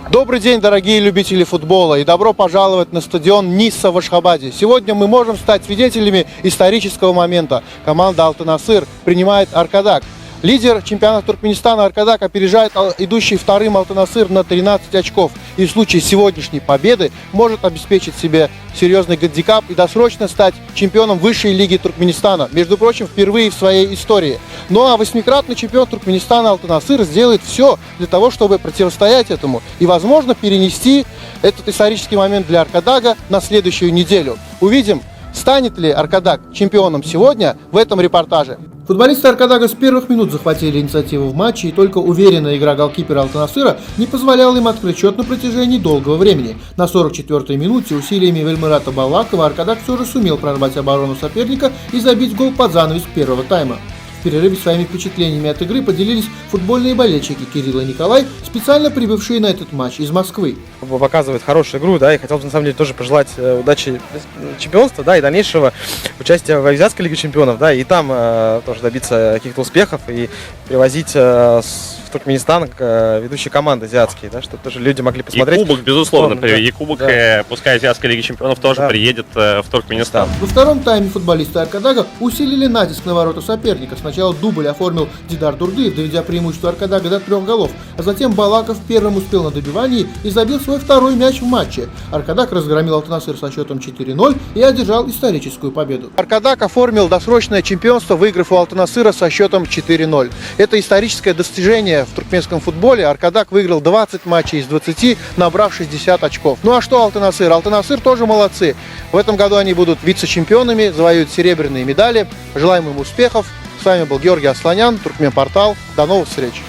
Добрый день, дорогие любители футбола, и добро пожаловать на стадион Нисса в Ашхабаде. Сегодня мы можем стать свидетелями исторического момента. Команда Алты-Насыр принимает Аркадак. Лидер чемпионата Туркменистана Аркадак опережает идущий вторым Алты-Насыр на 13 очков. И в случае сегодняшней победы может обеспечить себе серьезный гандикап и досрочно стать чемпионом высшей лиги Туркменистана. Между прочим, впервые в своей истории. Ну а восьмикратный чемпион Туркменистана Алты-Насыр сделает все для того, чтобы противостоять этому. И, возможно, перенести этот исторический момент для Аркадага на следующую неделю. Увидим, станет ли Аркадак чемпионом сегодня в этом репортаже. Футболисты Аркадага с первых минут захватили инициативу в матче, и только уверенная игра голкипера Алты-Насыра не позволяла им открыть счет на протяжении долгого времени. На 44-й минуте усилиями Вельмирата Балакова Аркадак все же сумел прорвать оборону соперника и забить гол под занавес первого тайма. В перерыве своими впечатлениями от игры поделились футбольные болельщики Кирилл и Николай, специально прибывшие на этот матч из Москвы. Показывает хорошую игру, да, и хотел бы на самом деле тоже пожелать удачи чемпионства, да, и дальнейшего участия в Азиатской лиге чемпионов, да, и там тоже добиться каких-то успехов и привозить в Туркменистан ведущие команды азиатские, да, чтобы тоже люди могли посмотреть. И кубок, безусловно, да. и кубок, да. Пускай Азиатской лиги чемпионов тоже приедет в Туркменистан. Во втором тайме футболисты Аркадага усилили натиск на ворота соперника. Сначала дубль оформил Дидар Дурдыев, доведя преимущество Аркадага до 3 голов, а затем Балаков первым успел на добивании и забил свой второй мяч в матче. Аркадак разгромил Алты-Насыр со счетом 4-0 и одержал историческую победу. Аркадак оформил досрочное чемпионство, выиграв у Алты-Насыра со счетом 4-0. Это историческое достижение в туркменском футболе. Аркадак выиграл 20 матчей из 20, набрав 60 очков. Ну а что Алты-Насыр? Алты-Насыр тоже молодцы. В этом году они будут вице-чемпионами, завоюют серебряные медали. Желаем им успехов. С вами был Георгий Асланян, Туркменпортал. До новых встреч!